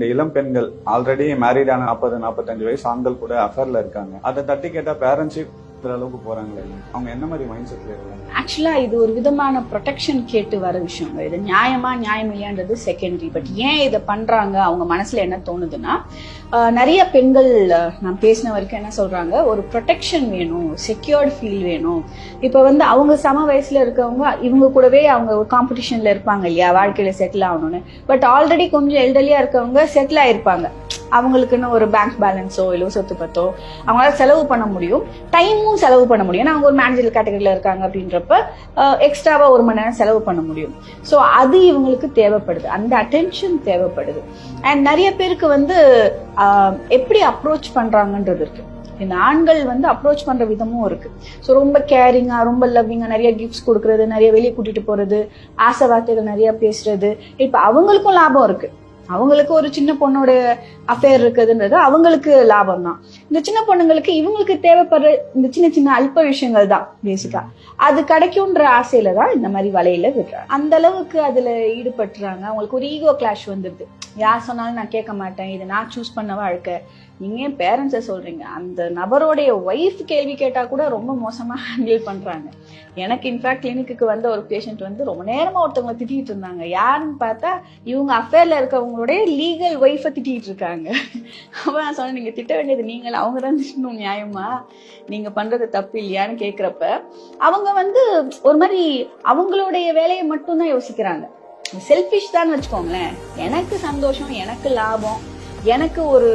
இந்த இளம் பெண்கள் ஆல்ரெடி மேரிடான 40-45 வயசு ஆண்கள் கூட அஃபேர்ல இருக்காங்க. அதை தட்டி கேட்டா பேரண்ட்ஸே அளவுக்கு போறாங்களே, அவங்க என்ன மாதிரி மைண்ட் செட்ல இருக்காங்க? ஆக்சுவலா இது ஒரு விதமான ப்ரொடெக்ஷன் கேட்டு வர விஷயம். இது நியாயமா நியாயம் இல்லையான்றது செகண்டரி. பட் ஏன் இதை பண்றாங்க, அவங்க மனசுல என்ன தோணுதுன்னா, நிறைய பெண்கள் நான் பேசின வரைக்கும் என்ன சொல்றாங்க, ஒரு ப்ரொடெக்ஷன் வேணும், செக்யூர்ட் ஃபீல் வேணும். இப்ப அவங்க சம வயசுல இருக்கவங்க இவங்க கூடவே அவங்க ஒரு காம்படிஷன்ல இருப்பாங்க இல்லையா, வாழ்க்கையில செட்டில் ஆகணும்னு. பட் ஆல்ரெடி கொஞ்சம் எல்டர்லியா இருக்கவங்க செட்டில் ஆயிருப்பாங்க. அவங்களுக்குன்னு ஒரு பேங்க் பேலன்ஸோ இல்லை சொத்து பத்தோ அவங்களால செலவு பண்ண முடியும், டைமும் செலவு பண்ண முடியும். ஏன்னா அவங்க ஒரு மேனேஜர் கேட்டகரியில இருக்காங்க அப்படின்றப்ப எக்ஸ்ட்ராவா 1 மணி நேரம் செலவு பண்ண முடியும். ஸோ அது இவங்களுக்கு தேவைப்படுது, அந்த அட்டென்ஷன் தேவைப்படுது. அண்ட் நிறைய பேருக்கு எப்படி அப்ரோச் பண்றாங்கன்றது இருக்கு. இந்த ஆண்கள் அப்ரோச் பண்ற விதமும் இருக்கு. ஸோ ரொம்ப கேரிங்கா, ரொம்ப லவ்விங்கா, நிறைய கிஃப்ட்ஸ் கொடுக்கறது, நிறைய வெளியே கூட்டிட்டு போறது, ஆசை வார்த்தைகள் நிறைய பேசுறது. இப்ப அவங்களுக்கும் லாபம் இருக்கு. அவங்களுக்கு ஒரு சின்ன பொண்ணோட அஃபேர் இருக்குதுன்றது அவங்களுக்கு லாபம் தான். இந்த சின்ன பொண்ணுங்களுக்கு இவங்களுக்கு தேவைப்படுற இந்த சின்ன சின்ன அல்ப விஷயங்கள் தான் பேசிக்கா. அது கிடைக்கும்ன்ற ஆசையில தான் இந்த மாதிரி வலையில விடுறாங்க. அந்த அளவுக்கு அதுல ஈடுபட்டுறாங்க. அவங்களுக்கு ஒரு ஈகோ கிளாஷ் வந்துடுது. யார் சொன்னாலும் நான் கேட்க மாட்டேன், இது நான் சூஸ் பண்ண வாழ்க்கை. நீங்க ஏன் பேரண்ட்ஸை சொல்றீங்க? அந்த நபருடைய ஒய்ஃப் கேள்வி கேட்டா கூட ரொம்ப மோசமா ஹேண்டில் பண்றாங்க. எனக்கு இன்ஃபேக்ட் கிளினிக்கு வந்த ஒரு பேஷண்ட் ரொம்ப நேரமா ஒருத்தவங்க திட்டிட்டு இருந்தாங்க. யாருன்னு பார்த்தா இவங்க அஃபேர்ல இருக்கவங்களுடைய லீகல் ஒய்ஃபை திட்டிட்டு இருக்காங்க. அப்ப நான் சொன்னேன், நீங்க திட்ட வேண்டியது நீங்கள், அவங்க தான் திட்டணும். நியாயமா நீங்க பண்றது தப்பு இல்லையான்னு கேக்குறப்ப அவங்க ஒரு மாதிரி அவங்களுடைய வேலையை மட்டும்தான் யோசிக்கிறாங்க. செல்ஃபிஷ் தான் வச்சுக்கோங்களேன். எனக்கு சந்தோஷம், எனக்கு லாபம், எனக்கு ஒரு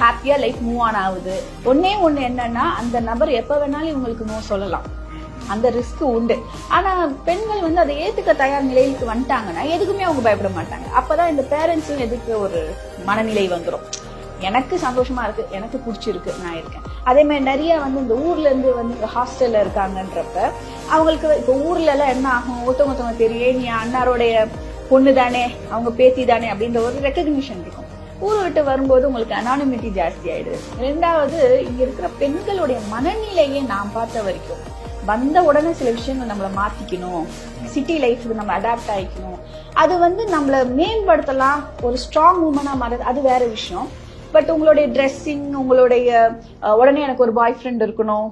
ஹாப்பியா லைஃப் மூவ் ஆன் ஆகுது. ஒன்னே ஒண்ணு என்னன்னா, அந்த நபர் எப்ப வேணாலும் இவங்களுக்கு நோ சொல்லலாம், அந்த ரிஸ்க் உண்டு. ஆனா பெண்கள் அதை ஏத்துக்க தயார் நிலைக்கு வந்துட்டாங்கன்னா எதுக்குமே அவங்க பயப்பட மாட்டாங்க. அப்பதான் இந்த பேரண்ட்ஸும் எதுக்கு ஒரு மனநிலை வந்துடும், எனக்கு சந்தோஷமா இருக்கு, எனக்கு பிடிச்சிருக்கு, நான் இருக்கேன். அதே மாதிரி நிறைய இந்த ஊர்ல இருந்து ஹாஸ்டல்ல இருக்காங்கன்றப்ப அவங்களுக்கு இப்ப ஊர்ல எல்லாம் என்ன ஆகும், ஒருத்தவங்க தெரியும், நீ அண்ணாரோடைய பொண்ணு தானே, அவங்க பேத்தி தானே அப்படின்ற ஒரு ரெக்கக்னிஷன் இருக்கும். ஊரை விட்டு வரும்போது உங்களுக்கு அனானிமிட்டி ஜாஸ்தி ஆயிடுது. 2வது, இங்க இருக்கிற பெண்களுடைய மனநிலையை நான் பார்த்த வரைக்கும் வந்த உடனே சில விஷயங்கள் நம்மளை மாத்திக்கணும், சிட்டி லைஃப்க்கு நம்ம அடாப்ட் ஆகிக்கணும், அது நம்மளை மேம்படுத்தலாம், ஒரு ஸ்ட்ராங் உமனா மாறது, அது வேற விஷயம். பட் உங்களுடைய ட்ரெஸ்ஸிங், உங்களுடைய உடனே எனக்கு ஒரு பாய் ஃப்ரெண்ட் இருக்கணும்,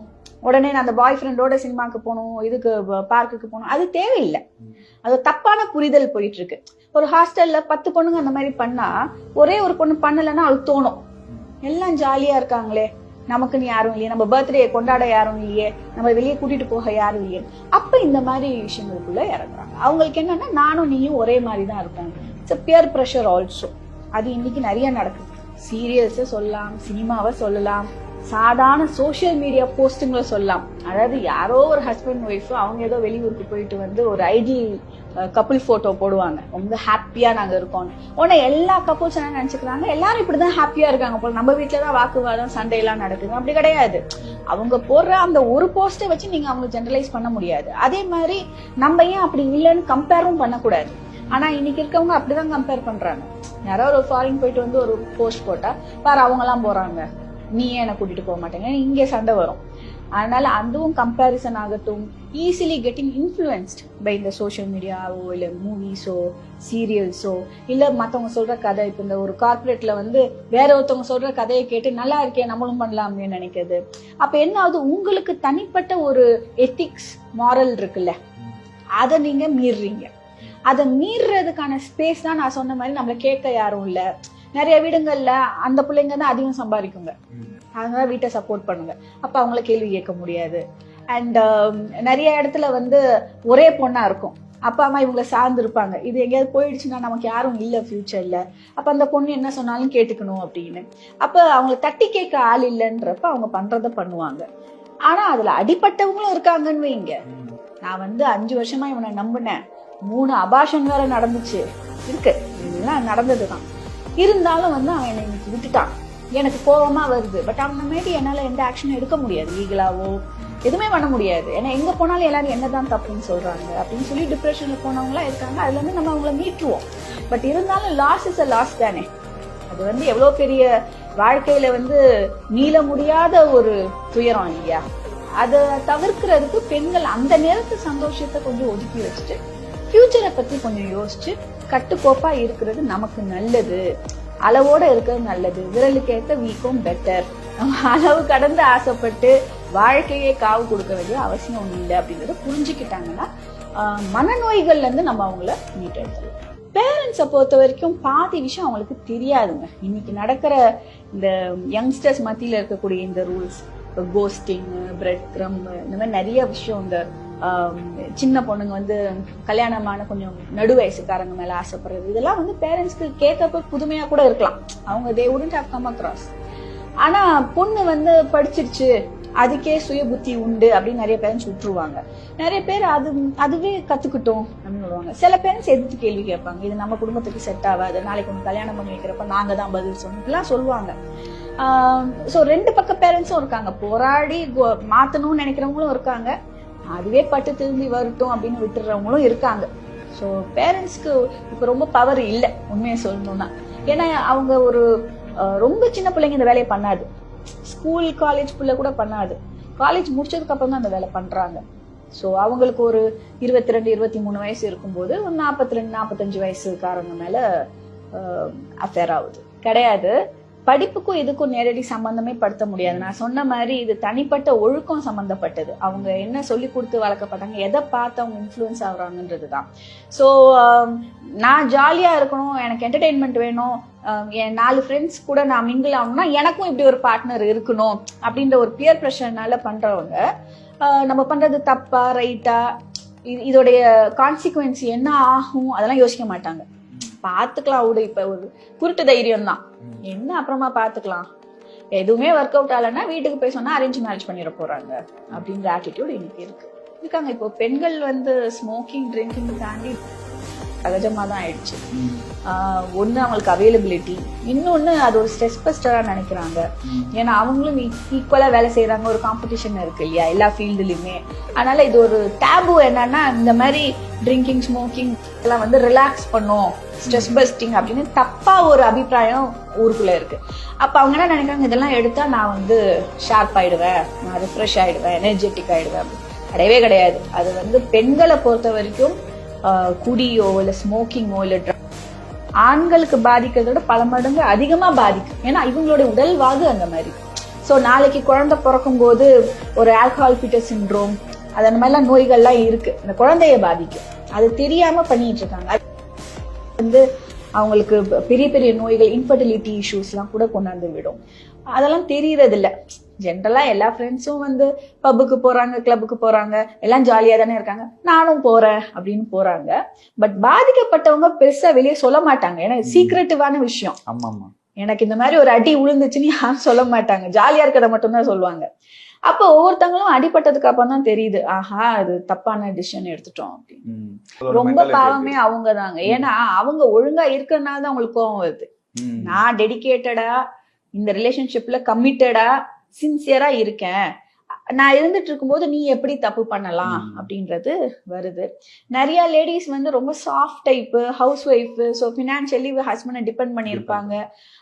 உடனே நான் அந்த பாய் ஃப்ரெண்டோட சினிமாக்கு போகணும், இதுக்கு பார்க்குக்கு போகணும், அது தேவையில்லை. அது தப்பான புரிதல் போயிட்டு இருக்கு. ஒரு ஹாஸ்டல்ல 10 பொண்ணுங்க அந்த மாதிரி பண்ணா ஒரே ஒரு பொண்ணு பண்ணலன்னா அது தோணும், எல்லாம் ஜாலியா இருக்காங்களே, நமக்குன்னு யாரும் இல்லையே, நம்ம பர்த்டே கொண்டாட யாரும் இல்லையே, நம்ம வெளியே கூட்டிட்டு போக யாரும் இல்லையே. அப்ப இந்த மாதிரி விஷயங்களுக்குள்ள இறங்குறாங்க. அவங்களுக்கு என்னன்னா, நானும் நீயும் ஒரே மாதிரி தான் இருப்போம். It's peer pressure also. அது இன்னைக்கு நிறைய நடக்குது. சீரியல்ஸை சொல்லலாம், சினிமாவை சொல்லலாம், சாதாரண சோசியல் மீடியா போஸ்டுங்களை சொல்லலாம். அதாவது யாரோ ஒரு ஹஸ்பண்ட் ஒய்ஃப் அவங்க ஏதோ வெளியூருக்கு போயிட்டு ஒரு ஐடியல் கப்புள் போட்டோ போடுவாங்க, ரொம்ப ஹாப்பியா நாங்க இருக்கோம். உடனே எல்லா கப்புள்ஸ் என்ன நினைச்சுக்கிறாங்க, எல்லாரும் இப்படிதான் ஹாப்பியா இருக்காங்க போல, நம்ம வீட்டுலதான் வாக்குவாதம் சண்டையெல்லாம் நடக்குது. அப்படி கிடையாது. அவங்க போடுற அந்த ஒரு போஸ்டை வச்சு நீங்க அவங்க ஜெனரலைஸ் பண்ண முடியாது. அதே மாதிரி நம்ம ஏன் அப்படி இல்லைன்னு கம்பேரும் பண்ணக்கூடாது. ஆனா இன்னைக்கு இருக்கவங்க அப்படிதான் கம்பேர் பண்றாங்க. யாரோ ஒரு ஃபாரின் போயிட்டு ஒரு போஸ்ட் போட்டா பாரு அவங்க எல்லாம் போறாங்க, நீ ஏன் என்ன கூட்டிட்டு போக மாட்டேங்க, இங்கே சண்டை வரும். அதனால அதுவும் கம்பேரிசன் ஆகட்டும், ஈஸிலி கெட்டிங் இன்ஃப்ளூயன்ஸ்ட் பை இந்த சோஷியல் மீடியாவோ இல்லை மூவிஸோ சீரியல்ஸோ இல்லை மற்றவங்க சொல்ற கதை. இப்போ இந்த ஒரு கார்பரேட்ல வேற ஒருத்தவங்க சொல்ற கதையை கேட்டு நல்லா இருக்கே நம்மளும் பண்ணலாம்னு நினைக்கிறது. அப்ப என்ன ஆகுது, உங்களுக்கு தனிப்பட்ட ஒரு எத்திக்ஸ் மாரல் இருக்குல்ல, அதை நீங்க மீறுறீங்க. அதை மீறுறதுக்கான ஸ்பேஸ் தான் நான் சொன்ன மாதிரி நம்மள கேட்க யாரும் இல்ல. நிறைய வீடுகள்ல அந்த பிள்ளைங்க தான் அதிகம் சம்பாதிக்குங்க, அதனால வீட்டை சப்போர்ட் பண்ணுங்க. அப்ப அவங்கள கேள்வி கேட்க முடியாது. அண்ட் நிறைய இடத்துல ஒரே பொண்ணா இருக்கும், அப்பா அம்மா இவங்களை சார்ந்து இருப்பாங்க. இது எங்கேயாவது போயிடுச்சுன்னா நமக்கு யாரும் இல்லை ஃபியூச்சர்ல, அப்ப அந்த பொண்ணு என்ன சொன்னாலும் கேட்டுக்கணும் அப்படின்னு. அப்ப அவங்களை தட்டி கேட்க ஆள் இல்லைன்றப்ப அவங்க பண்றத பண்ணுவாங்க. ஆனா அதுல அடிப்பட்டவங்களும் இருக்காங்கன்னு வைங்க. நான் 5 வருஷமா இவனை நம்பினேன், 3 அபாஷன் வேற நடந்துச்சு, இருக்கு, இதெல்லாம் நடந்ததுதான். இருந்தாலும் அவன் என்னை இன்னைக்கு விட்டுட்டான், எனக்கு கோபமா வருது. பட் அவனை மீறி என்னால எந்த ஆக்ஷனும் எடுக்க முடியாது, லீகலாவோ எதுவுமே பண்ண முடியாது. ஏன்னா எங்க போனாலும் எல்லாரும் என்னதான் தப்புன்னு சொல்றாங்க அப்படின்னு சொல்லி டிப்ரெஷன்ல போனவங்களா இருக்காங்க. அதுல நம்ம அவங்கள மீட்டுருவோம். பட் இருந்தாலும் லாஸ் இஸ் அ லாஸ் தானே. அது எவ்வளவு பெரிய வாழ்க்கையில மீள முடியாத ஒரு துயரம் இல்லையா. அதை தவிர்க்கிறதுக்கு பெண்கள் அந்த நேரத்து சந்தோஷத்தை கொஞ்சம் ஒதுக்கி வச்சுட்டு ஃபியூச்சரை பத்தி கொஞ்சம் யோசிச்சு கட்டுக்கோப்பா இருக்கிறது நமக்கு நல்லது. அளவோட இருக்கிறது நல்லது, விரலுக்கு ஏற்ற வீக்கம் பெட்டர். நம்ம அளவு கடந்து ஆசைப்பட்டு வாழ்க்கையே காவு கொடுக்க வேண்டிய அவசியம் ஒன்றும் இல்லை அப்படின்றத புரிஞ்சுக்கிட்டாங்கன்னா மனநோய்கள்ல இருந்து நம்ம அவங்கள மீட்டெடுத்துடலாம். பேரண்ட்ஸை பொறுத்த வரைக்கும் பாதி விஷயம் அவங்களுக்கு தெரியாதுங்க. இன்னைக்கு நடக்கிற இந்த யங்ஸ்டர்ஸ் மத்தியில இருக்கக்கூடிய இந்த ரூல்ஸ், கோஸ்டிங், பிரெட் கிரம், இந்த மாதிரி நிறைய விஷயம், இந்த சின்ன பொண்ணுங்க வந்து கல்யாணமான கொஞ்சம் நடு வயசுக்காரங்க மேல ஆசைப்படுறது, இதெல்லாம் வந்து பேரண்ட்ஸ்க்கு கேட்கப்ப புதுமையா கூட இருக்கலாம். அவங்க they wouldn't have come across. ஆனா பொண்ணு வந்து படிச்சிருச்சு, அதுக்கே சுய புத்தி உண்டு அப்படின்னு நிறைய பேரண்ட்ஸ் விட்டுருவாங்க. நிறைய பேர் அதுவே கத்துக்கிட்டோம் அப்படின்னு சொல்லுவாங்க. சில பேரண்ட்ஸ் எதிர்த்து கேள்வி கேட்பாங்க, இது நம்ம குடும்பத்துக்கு செட் ஆகாது, நாளைக்கு ஒன்று கல்யாணம் பண்ணி வைக்கிறப்ப நாங்க தான் பதில் சொல்லணும் சொல்லுவாங்க. ஸோ ரெண்டு பக்க பேரண்ட்ஸும் இருக்காங்க. போராடி மாத்தணும்னு நினைக்கிறவங்களும் இருக்காங்க, அதுவே பட்டு திரும்பி வரட்டும் அப்படின்னு விட்டுறவங்களும் இருக்காங்க. ஸோ பேரண்ட்ஸ்க்கு இப்போ ரொம்ப பவர் இல்லை உண்மையை சொல்லணும்னா. ஏன்னா அவங்க ஒரு ரொம்ப சின்ன பிள்ளைங்க இந்த வேலையை பண்ணாது, ஸ்கூல் காலேஜ் பிள்ளை கூட பண்ணாது, காலேஜ் முடிச்சதுக்கு அப்புறம் தான் அந்த வேலை பண்றாங்க. ஸோ அவங்களுக்கு ஒரு 22, 23 வயசு இருக்கும்போது ஒரு 42, 45 வயசுக்காரங்க மேல அஃபேர் ஆகுது. கிடையாது, படிப்புக்கும் இதுக்கும் நேரடி சம்பந்தமே படுத்த முடியாது. நான் சொன்ன மாதிரி இது தனிப்பட்ட ஒழுக்கம் சம்பந்தப்பட்டது. அவங்க என்ன சொல்லி கொடுத்து வளர்க்கப்பட்டாங்க, எதை பார்த்து அவங்க இன்ஃப்ளூயன்ஸ் ஆகுறாங்கன்றது தான். ஸோ நான் ஜாலியா இருக்கணும், எனக்கு என்டர்டெயின்மெண்ட் வேணும், என் 4 ஃப்ரெண்ட்ஸ் கூட நான் மிங்கிள் ஆகணும்னா எனக்கும் இப்படி ஒரு பார்ட்னர் இருக்கணும் அப்படின்ற ஒரு பியர் ப்ரெஷர்னால பண்றவங்க நம்ம பண்றது தப்பா ரைட்டா, இதோடைய கான்சிக்வன்ஸ் என்ன ஆகும் அதெல்லாம் யோசிக்க மாட்டாங்க. பாத்துக்கலாம் விடு, இப்ப ஒரு குருட்டு தைரியம் தான், என்ன அப்புறமா பாத்துக்கலாம், எதுவுமே ஒர்க் அவுட் ஆகலன்னா வீட்டுக்கு போய் சொன்னா அரேஞ்ச் மேரேஜ் பண்ணிட போறாங்க அப்படின்ற ஆட்டிடியூட் இன்னைக்கு இருக்காங்க. இப்போ பெண்கள் வந்து ஸ்மோக்கிங் ட்ரிங்கிங் தாண்டி சகஜமா தான் ஆயிடுச்சு. ஒண்ணு அவங்களுக்கு அவைலபிலிட்டி, இன்னொன்னு அது ஒரு ஸ்ட்ரெஸ் பஸ்டரா நினைக்கிறாங்க. ஏன்னா அவங்களும் ஈக்குவலா வேலை செய்யறாங்க, ஒரு காம்படிஷன் இருக்கு இல்லையா எல்லா ஃபீல்டுலயுமே. அதனால இது ஒரு டேபு. என்னன்னா இந்த மாதிரி ட்ரிங்கிங் ஸ்மோக்கிங் எல்லாம் வந்து ரிலாக்ஸ் பண்ணும், ஸ்ட்ரெஸ் பஸ்டிங் அப்படின்னு தப்பா ஒரு அபிப்பிராயம் ஊருக்குள்ள இருக்கு. அப்ப அவங்க என்ன நினைக்கிறாங்க, இதெல்லாம் எடுத்தா நான் வந்து ஷார்ப் ஆயிடுவேன், நான் ரிஃப்ரெஷ் ஆயிடுவேன், எனர்ஜெட்டிக் ஆயிடுவேன். கிடையவே கிடையாது. அது வந்து பெண்களை பொறுத்த வரைக்கும் குடியோ இல்ல ஸ்மோக்கிங்கோ இல்ல ஆண்களுக்கு பாதிக்கிறத விட பல மடங்கு அதிகமா பாதிக்கும். ஏன்னா இவங்களோட உடல்வாகு அந்த மாதிரி. சோ நாளைக்கு குழந்தை பிறக்கும் போது ஒரு ஆல்கஹால் ஃபிட்டர் சிண்ட்ரோம், அது அந்த மாதிரிலாம் நோய்கள்லாம் இருக்கு, அந்த குழந்தைய பாதிக்கும். அது தெரியாம பண்ணிட்டு இருக்காங்க. அது வந்து அவங்களுக்கு பெரிய பெரிய நோய்கள், இன்ஃபர்டிலிட்டி இஷ்யூஸ் எல்லாம் கூட கொண்டாந்து விடும். அதெல்லாம் தெரியறது இல்ல. ஜென்ரலா எல்லா ஃப்ரெண்ட்ஸும் வந்து பப்புக்கு போறாங்க, கிளப்புக்கு போறாங்க, எல்லாம் ஜாலியா தானே இருக்காங்க, நானும் போறேன் அப்படின்னு போறாங்க. பட் பாதிக்கப்பட்டவங்க பெருசா வெளியே சொல்ல மாட்டாங்க, ஏன்னா சீக்ரெட்டிவான விஷயம். எனக்கு இந்த மாதிரி ஒரு அடி விழுந்துச்சுன்னு யாரும் சொல்ல மாட்டாங்க, ஜாலியா இருக்கிறத மட்டும்தான் சொல்லுவாங்க. அப்போ ஒவ்வொருத்தங்களும் அடிபட்டதுக்கு அப்புறம் தான் தெரியுது, ஆஹா அது தப்பான டிசிஷன் எடுத்துட்டோம் அப்படின்னு. ரொம்ப பாவமே அவங்க தாங்க. ஏன்னா அவங்க ஒழுங்கா இருக்கிறதுனால தான் அவங்களுக்கு கோவம் வருது. நான் டெடிகேட்டடா இந்த ரிலேஷன்ஷிப்ல கமிட்டடா சின்சியரா இருக்கேன், நான் இருந்துட்டு இருக்கும்போது நீ எப்படி தப்பு பண்ணலாம் அப்படின்றது வருது. நிறைய லேடிஸ் வந்து ரொம்ப soft type, house wife, so financially ஹஸ்பண்டை டிபெண்ட் பண்ணியிருப்பாங்க.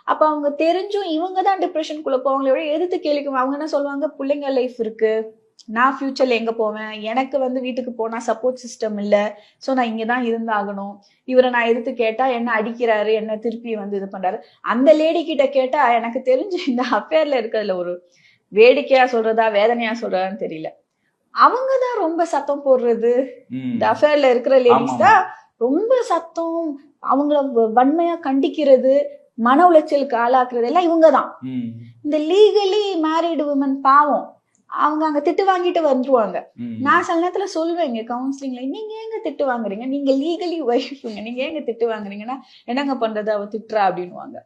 அப்ப அவங்க தெரிஞ்சும் இவங்க தான் டிப்ரெஷனுக்குள்ள போவாங்களே விட எதிர்த்து கேள்விக்கும். அவங்க என்ன சொல்லுவாங்க, பிள்ளைங்க லைஃப் இருக்கு, நான் ஃபியூச்சர்ல எங்க போவேன், எனக்கு வந்து வீட்டுக்கு போனா சப்போர்ட் சிஸ்டம் இல்ல, ஸோ நான் இங்கதான் இருந்தாகணும், இவரை நான் எதிர்த்து கேட்டா என்ன அடிக்கிறாரு, என்ன திருப்பி வந்து இது பண்றாரு. அந்த லேடி கிட்ட கேட்டா எனக்கு தெரிஞ்சு இந்த அஃபேர்ல இருக்கிறதுல ஒரு வேடிக்கையா சொல்றதா வேதனையா சொல்றதான்னு தெரியல, அவங்கதான் ரொம்ப சத்தம் போடுறது. இந்த அஃபேர்ல இருக்கிற லேடிஸ் தான் ரொம்ப சத்தம், அவங்கள வன்மையா கண்டிக்கிறது, மன உளைச்சலுக்கு ஆளாக்குறது எல்லாம் இவங்கதான். இந்த லீகலி மேரிடு உமன் பாவம், அவங்க அங்க திட்டு வாங்கிட்டு வந்துருவாங்க. நான் சில நேரத்துல சொல்வேன் இங்க கவுன்சிலிங்ல, நீங்க ஏங்க திட்டு வாங்குறீங்க, நீங்க லீகலி ஒய்ஃபுங்க, நீங்க ஏங்க திட்டு வாங்குறீங்கன்னா என்னங்க பண்றது அவ திட்டுறா அப்படின்னுவாங்க.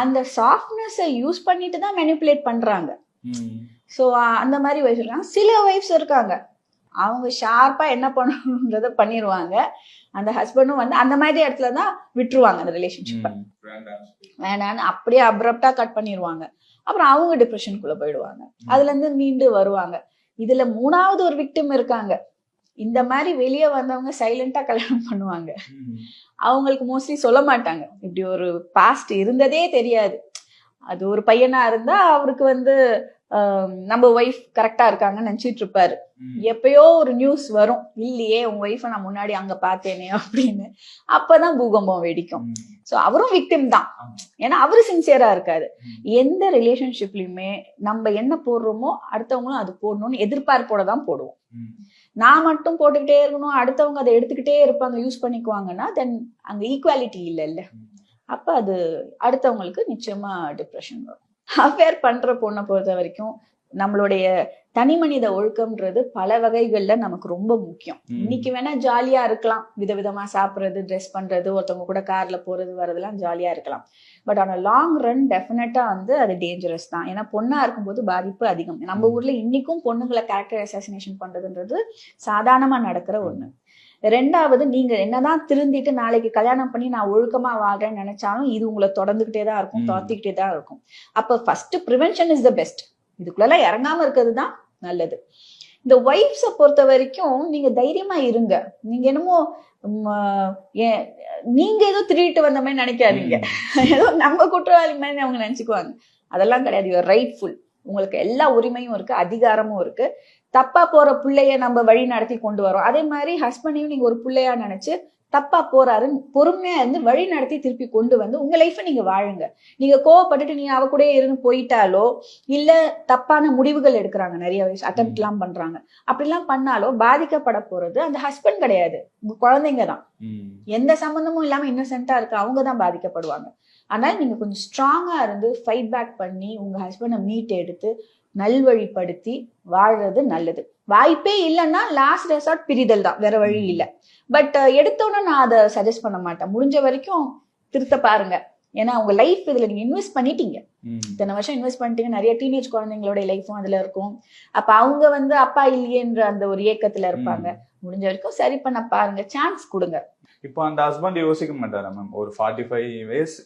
அந்த சாஃப்ட்னஸ் யூஸ் பண்ணிட்டு தான் மேனிபுலேட் பண்றாங்க. சோ அந்த மாதிரி வைஃப் இருக்காங்க. சில வைஃப்ஸ் இருக்காங்க, அவங்க ஷார்ப்பா என்ன பண்ணணும்ன்றத பண்ணிடுவாங்க. அந்த ஹஸ்பண்டும் வந்து அந்த மாதிரி இடத்துலதான் விட்டுருவாங்க அந்த ரிலேஷன்ஷிப்பை, வேணான்னு அப்படியே அப்ரப்டா கட் பண்ணிடுவாங்க. அப்புறம் அவங்க டிப்ரெஷனுக்குள்ள போயிடுவாங்க, அதுல இருந்து மீண்டு வருவாங்க. இதுல 3வது ஒரு விக்டிம் இருக்காங்க. இந்த மாதிரி வெளியே வந்தவங்க சைலண்டா கல்யாணம் பண்ணுவாங்க. அவங்களுக்கு மோஸ்ட்லி சொல்ல மாட்டாங்க, இப்படி ஒரு பாஸ்ட் இருந்ததே தெரியாது. அது ஒரு பையனா இருந்தா அவருக்கு வந்து நம்ம ஒய்ஃப் கரெக்டா இருக்காங்கன்னு நினைச்சிட்டு இருப்பாரு. எப்பயோ ஒரு நியூஸ் வரும், இல்லையே உங்க ஒய்ஃபை நான் முன்னாடி அங்க பார்த்தேனே அப்படின்னு. அப்பதான் பூகம்பம் வெடிக்கும். சோ அவரும் விக்டிம் தான், ஏன்னா அவரு சின்சியரா இருக்காரு. எந்த ரிலேஷன்ஷிப்லயுமே நம்ம என்ன போடுறோமோ அடுத்தவங்களும் அது போடணும்னு எதிர்பார்ப்போட தான் போடுவோம். நான் மட்டும் போட்டுக்கிட்டே இருக்கணும், அடுத்தவங்க அதை எடுத்துக்கிட்டே இருப்பாங்க, யூஸ் பண்ணிக்குவாங்கன்னா தென் அங்க ஈக்குவாலிட்டி இல்ல. அப்ப அது அடுத்தவங்களுக்கு நிச்சயமா டிப்ரெஷன் வரும். அஃபேர் பண்ற பொண்ணை பொறுத்த வரைக்கும் நம்மளுடைய தனி மனித ஒழுக்கம்ன்றது பல வகைகள்ல நமக்கு ரொம்ப முக்கியம். இன்னைக்கு வேணா ஜாலியா இருக்கலாம், விதவிதமா சாப்பிடுறது, ட்ரெஸ் பண்றது, ஒருத்தவங்க கூட கார்ல போறது வரதெல்லாம் ஜாலியா இருக்கலாம். பட் ஆன் லாங் ரன் டெஃபினட்டா அது டேஞ்சரஸ் தான். ஏன்னா பொண்ணா இருக்கும்போது பாதிப்பு அதிகம். நம்ம ஊர்ல இன்னைக்கும் பொண்ணுங்களை கேரக்டர் அசாசினேஷன் பண்றதுன்றது சாதாரணமா நடக்கிற ஒண்ணு. ரெண்டாவது, நீங்க என்னதான் திருந்திட்டு நாளைக்கு கல்யாணம் பண்ணி நான் ஒழுக்கமா வாழ்றேன்னு நினைச்சாலும் இது உங்களை தொடர்ந்துகிட்டே தான் இருக்கும், துரத்திக்கிட்டே தான் இருக்கும். அப்ப first prevention is the best. இதுக்குள்ள இறங்காம இருக்கிறது தான் நல்லது. இந்த ஒய்ஃப்ஸை பொறுத்த வரைக்கும் நீங்க தைரியமா இருங்க. நீங்க என்னமோ நீங்க ஏதோ திருடிட்டு வந்த மாதிரி நினைக்காதீங்க, ஏதோ நம்ம குற்றவாளி மாதிரி அவங்க நினைச்சுக்குவாங்க. அதெல்லாம் கிடையாது. You're rightful. உங்களுக்கு எல்லா உரிமையும் இருக்கு, அதிகாரமும் இருக்கு. தப்பா போற பிள்ளைய நம்ம வழி நடத்தி கொண்டு வரோம். அதே மாதிரி ஹஸ்பண்டையும் நீங்க ஒரு பிள்ளையா நினைச்சு தப்பா போறாரு பொறுமையா இருந்து வழி நடத்தி திருப்பி கொண்டு வந்து உங்க லைஃபை நீங்க வாழுங்க. நீங்க கோவப்பட்டுட்டு நீங்க அவ கூட இருந்து போயிட்டாலோ, இல்ல தப்பான முடிவுகள் எடுக்கிறாங்க, நிறைய வயசு அட்டெம்ப்ட் எல்லாம் பண்றாங்க, அப்படிலாம் பண்ணாலோ பாதிக்கப்பட போறது அந்த ஹஸ்பண்ட் கிடையாது, உங்க குழந்தைங்க தான். எந்த சம்பந்தமும் இல்லாம இன்னசென்ட்டா இருக்கு, அவங்க தான் பாதிக்கப்படுவாங்க. அதனால நீங்க கொஞ்சம் ஸ்ட்ராங்கா இருந்து ஃபைட் பேக் பண்ணி உங்க ஹஸ்பண்டை மீட் எடுத்து நல்வழிப்படுத்தி வாழ்றது நல்லது. வாய்ப்பே இல்லைன்னா லாஸ்ட் ரெசார்ட் பிரிதல் தான், வேற வழி இல்லை. பட் எடுத்தோன்னு நான் அதை சஜஸ்ட் பண்ண மாட்டேன். முடிஞ்ச வரைக்கும் திருத்த பாருங்க. ஏன்னா உங்க லைஃப் இதுல நீங்க இன்வெஸ்ட் பண்ணிட்டீங்க, இத்தனை வருஷம் இன்வெஸ்ட் பண்ணிட்டீங்க. நிறைய டீனேஜ் குழந்தைங்களோட லைஃபும் அதுல இருக்கும். அப்ப அவங்க அப்பா இல்லையேன்ற அந்த ஒரு ஏக்கத்துல இருப்பாங்க. முடிஞ்ச வரைக்கும் சரி பண்ண பாருங்க, சான்ஸ் கொடுங்க. இப்போ அந்த ஹஸ்பண்ட் யோசிக்க மாட்டாரா மேம்? ஒரு 45 வயசு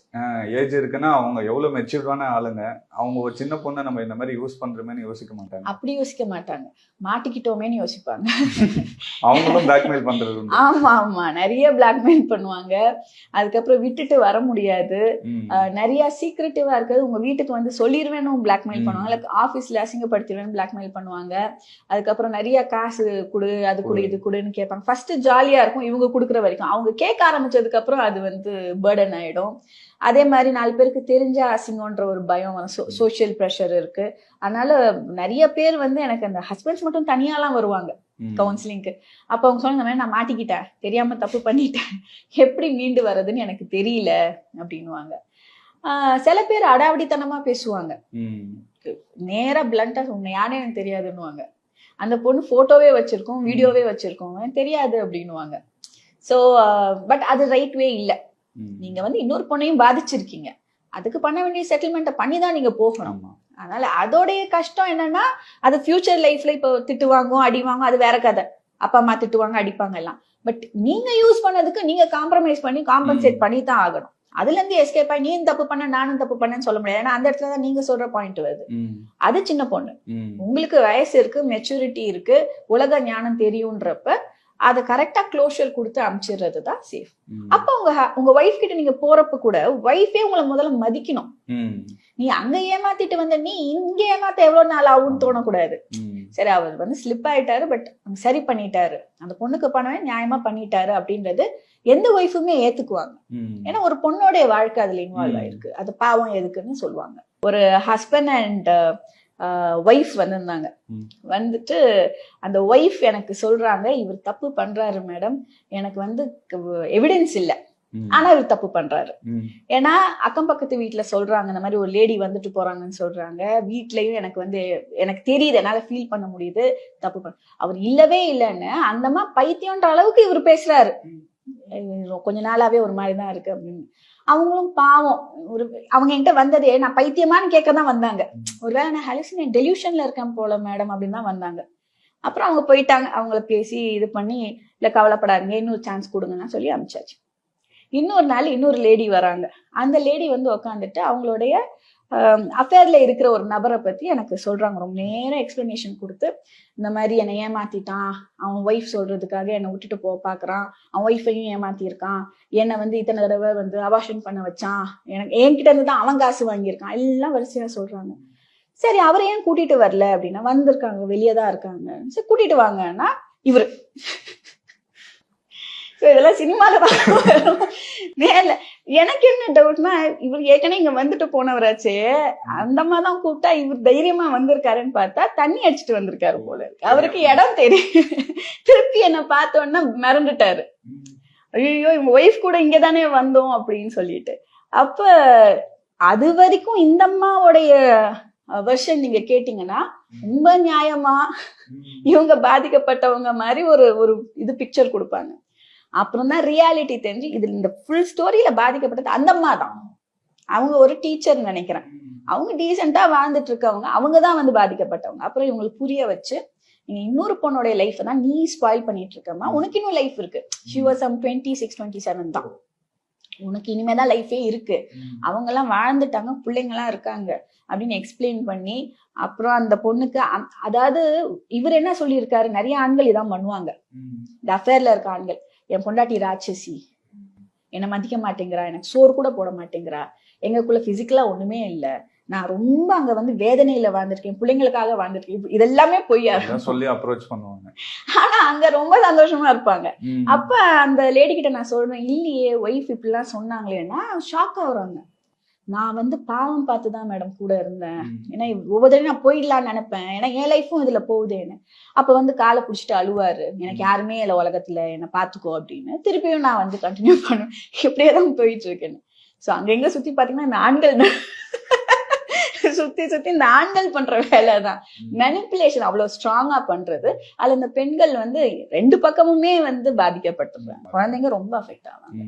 ஏஜ் இருக்குன்னா அவங்க எவ்வளவு மெச்சூர்டான ஆளுங்க, அவங்க ஒரு சின்ன பொண்ணை நம்ம இந்த மாதிரி யூஸ் பண்றோமேன்னு யோசிக்க மாட்டாங்க? அப்படி யோசிக்க மாட்டாங்க, மாட்டிக்கிட்டோமேன்னு யோசிப்பாங்க. அவங்களும் பிளாக்மெயில் பண்றது? ஆமா ஆமா, நிறைய பிளாக்மெயில் பண்ணுவாங்க. அதுக்கப்புறம் விட்டுட்டு வர முடியாது. நிறைய சீக்ரெட்டிவா இருக்கிறது உங்க வீட்டுக்கு வந்து சொல்லிடுவேன்னு பிளாக்மெயில் பண்ணுவாங்க. ஆபீஸ்ல அசிங்கப்படுத்திடுவேன்னு பிளாக்மெயில் பண்ணுவாங்க. அதுக்கப்புறம் நிறைய காசு கொடு, அது கொடு, இது கொடுன்னு கேட்பாங்க. ஃபர்ஸ்ட் ஜாலியா இருக்கும் இவங்க கொடுக்குற வரைக்கும். அவங்க கேட்க ஆரம்பிச்சதுக்கு அப்புறம் அது பர்டன் ஆயிடும். அதே மாதிரி 4 பேருக்கு தெரிஞ்ச அசிங்கன்ற ஒரு பயம், சோசியல் ப்ரெஷர் இருக்கு. அதனால நிறைய பேர் எனக்கு அந்த ஹஸ்பண்ட்ஸ் மட்டும் தனியாலாம் வருவாங்க கவுன்சிலிங்க்கு. அப்ப அவங்க சொன்னாங்க, நான் மாட்டிக்கிட்டேன், தெரியாம தப்பு பண்ணிட்டேன், எப்படி மீண்டு வர்றதுன்னு எனக்கு தெரியல அப்படின்னுவாங்க. சில பேர் அடாவடித்தனமா பேசுவாங்க, நேரா பிளண்டா உன்னை யானே எனக்கு தெரியாதுன்னுவாங்க. அந்த பொண்ணு போட்டோவே வச்சிருக்கோம், வீடியோவே வச்சிருக்கோம், தெரியாது அப்படின்னுவாங்க. ஸோ பட் அது ரைட் வே இல்லை. நீங்க இன்னொரு பொண்ணையும் பாதிச்சிருக்கீங்க, அதுக்கு பண்ண வேண்டிய செட்டில்மெண்ட்டை பண்ணி தான் நீங்க போகணும். அதனால அதோடைய கஷ்டம் என்னன்னா, அது ஃபியூச்சர் லைஃப்ல இப்போ திட்டுவாங்க, அடிவாங்க, அது வேற கதை. அப்பா அம்மா திட்டுவாங்க, அடிப்பாங்க எல்லாம். பட் நீங்க யூஸ் பண்ணதுக்கு நீங்க காம்ப்ரமைஸ் பண்ணி காம்பன்சேட் பண்ணி தான் ஆகணும். அதுல இருந்து எஸ்கேப் ஆகி நீ தப்பு பண்ண நானும் தப்பு பண்ணேன்னு சொல்ல முடியாது. ஏன்னா அந்த இடத்துலதான் நீங்க சொல்ற பாயிண்ட் வருது. அது சின்ன பொண்ணு, உங்களுக்கு வயசு இருக்கு, மெச்சூரிட்டி இருக்கு, உலக ஞானம் தெரியும்ன்றப்ப அதை கரெக்டா க்ளோஷர் கொடுத்து அனுப்பிச்சிடுறது தான் சேஃப். அப்ப உங்க ஒய்ஃப் கிட்ட நீங்க போறப்ப கூட ஒய்ஃபே உங்களை முதல்ல மதிக்கணும். நீ அங்க ஏமாத்திட்டு வந்த, நீ இங்க ஏமாத்த எவ்வளவு நாள் ஆகும்னு தோணக்கூடாது. சரி, அவர் ஸ்லிப் ஆயிட்டாரு, பட் சரி பண்ணிட்டாரு, அந்த பொண்ணுக்கு பண்ணவே நியாயமா பண்ணிட்டாரு அப்படின்றது எந்த ஒய்ஃபுமே ஏத்துக்குவாங்க. ஏன்னா ஒரு பொண்ணோடைய வாழ்க்கை அதுல இன்வால்வ் ஆயிருக்கு, அது பாவம் எதுக்குன்னு சொல்லுவாங்க. ஒரு ஹஸ்பண்ட் அண்ட் ஒய்ஃப் வந்திருந்தாங்க. வந்துட்டு அந்த ஒய்ஃப் எனக்கு சொல்றாங்க, இவர் தப்பு பண்றாரு மேடம், எனக்கு எவிடன்ஸ் இல்ல, ஆனா இவர் தப்பு பண்றாரு. ஏன்னா அக்கம் பக்கத்து வீட்டுல சொல்றாங்க, இந்த மாதிரி ஒரு லேடி வந்துட்டு போறாங்கன்னு சொல்றாங்க. வீட்லயும் எனக்கு தெரியுது, என்னால ஃபீல் பண்ண முடியுது, தப்பு பண்ண. அவர் இல்லவே இல்லைன்னு அந்தமா பைத்தியம்ன்ற அளவுக்கு இவர் பேசுறாரு. கொஞ்ச நாளாவே ஒரு மாதிரிதான் இருக்கு அப்படின்னு. அவங்களும் பாவம், அவங்க என்கிட்ட வந்ததே நான் பைத்தியமானு கேட்கதான் வந்தாங்க. ஒருவேளை நான் ஹலுசினேட் டெலியூஷன்ல இருக்கேன் போல மேடம் அப்படின்னு தான் வந்தாங்க. அப்புறம் அவங்க போயிட்டாங்க. அவங்கள பேசி இது பண்ணி, இல்ல கவலைப்படாதீங்க, இன்னொரு சான்ஸ் கொடுங்கன்னா சொல்லி அனுப்பிச்சாச்சு. இன்னொரு நாள் இன்னொரு லேடி வராங்க. அந்த லேடி உட்காந்துட்டு அவங்களுடைய அஃபேர்ல இருக்கிற ஒரு நபரை பத்தி எனக்கு சொல்றாங்க. ரொம்ப நேரம் எக்ஸ்பிளனேஷன் கொடுத்து, இந்த மாதிரி என்னை ஏமாத்திட்டான், அவன் ஒய்ஃப் சொல்றதுக்காக என்னை விட்டுட்டு பாக்குறான், அவன் ஒய்ஃபையும் ஏமாத்திருக்கான், என்னை இத்தனை தடவை அபார்ஷன் பண்ண வச்சான், என்கிட்ட இருந்து தான் அவன் காசு வாங்கியிருக்கான், எல்லாம் வரிசையா சொல்றாங்க. சரி அவரை ஏன் கூட்டிட்டு வரல அப்படின்னா, வந்திருக்காங்க, வெளியே தான் இருக்காங்க. சரி கூட்டிட்டு வாங்கன்னா இவரு. இதெல்லாம் சினிமால தான் வரும். நேர்ல எனக்கு என்ன டவுட்னா, இவர் ஏற்கனவே இங்க வந்துட்டு போனவராச்சே, அந்த மாதிரி தான் கூப்பிட்டா இவர் தைரியமா வந்திருக்காருன்னு பார்த்தா தண்ணி அடிச்சுட்டு வந்திருக்காரு போல இருக்கு. அவருக்கு இடம் தெரியும். திருப்பி என்ன பார்த்தோன்னா மிரண்டுட்டாரு. ஐயோ இவங்க ஒய்ஃப் கூட இங்கதானே வந்தோம் அப்படின்னு சொல்லிட்டு. அப்ப அது வரைக்கும் இந்த அம்மாவுடைய வெர்ஷன் நீங்க கேட்டீங்கன்னா ரொம்ப நியாயமா இவங்க பாதிக்கப்பட்டவங்க மாதிரி ஒரு இது பிக்சர் கொடுப்பாங்க. அப்புறம் தான் ரியாலிட்டி தெரிஞ்சு இதுல இந்த ஃபுல் ஸ்டோரியில பாதிக்கப்பட்டது அந்த அம்மா தான். அவங்க ஒரு டீச்சர் நினைக்கிறேன். அவங்க டீசெண்டா வாழ்ந்துட்டு இருக்கவங்க, அவங்க தான் வந்து பாதிக்கப்பட்டவங்க. அப்புறம் இவங்களுக்கு புரிய வச்சு, நீங்க இன்னொரு பொண்ணோட லைஃப் தான் நீ ஸ்பாயில் பண்ணிட்டு இருக்கமா, உனக்கு இன்னும் லைஃப் இருக்கு. ஷி வாஸ் 26, 27 தான், உனக்கு இனிமேதான் லைஃபே இருக்கு, அவங்க எல்லாம் வாழ்ந்துட்டாங்க, பிள்ளைங்க எல்லாம் இருக்காங்க அப்படின்னு எக்ஸ்பிளைன் பண்ணி, அப்புறம் அந்த பொண்ணுக்கு அதாவது இவர் என்ன சொல்லியிருக்காரு, நிறைய ஆண்கள் இதான் பண்ணுவாங்க, இந்த அஃபேர்ல இருக்க ஆண்கள், என் பொண்டாட்டி ராட்சசி, என்னை மதிக்க மாட்டேங்கிறா, எனக்கு சோறு கூட போட மாட்டேங்கிறா, எங்களுக்குள்ள பிசிக்கலா ஒண்ணுமே இல்ல, நான் ரொம்ப அங்க வந்து வேதனையில வாழ்ந்திருக்கேன், பிள்ளைங்களுக்காக வாழ்ந்திருக்கேன், இதெல்லாமே பொய்யா சொல்லி அப்ரோச் பண்ணுவாங்க. ஆனா அங்க ரொம்ப சந்தோஷமா இருப்பாங்க. அப்ப அந்த லேடி கிட்ட நான் சொல்றேன், இல்லையே ஒய்ஃப் இப்படிலாம் சொன்னாங்களேன்னா ஷாக் ஆகுறாங்க. நான் வந்து பாவம் பார்த்துதான் மேடம் கூட இருந்தேன், ஏன்னா ஒவ்வொரு தடவை நான் போயிடலான்னு நினைப்பேன், ஏன்னா என் லைஃபும் இதுல போகுதேன்னு. அப்ப வந்து காலை பிடிச்சிட்டு அழுவாரு, எனக்கு யாருமே இல்லை உலகத்துல, என்னை பாத்துக்கோ அப்படின்னு. திருப்பியும் நான் வந்து கண்டினியூ பண்ணுவேன், இப்படியேதான் போயிட்டு இருக்கேன்னு. சோ அங்க எங்க சுத்தி பாத்தீங்கன்னா இந்த ஆண்கள் சுத்தி சுத்தி இந்த ஆண்கள் பண்ற வேலைதான் மெனிப்புலேஷன் அவ்வளவு ஸ்ட்ராங்கா பண்றது. அதுல இந்த பெண்கள் வந்து ரெண்டு பக்கமுமே வந்து பாதிக்கப்பட்டிருக்காங்க, குழந்தைங்க ரொம்ப அஃபெக்ட் ஆவாங்க.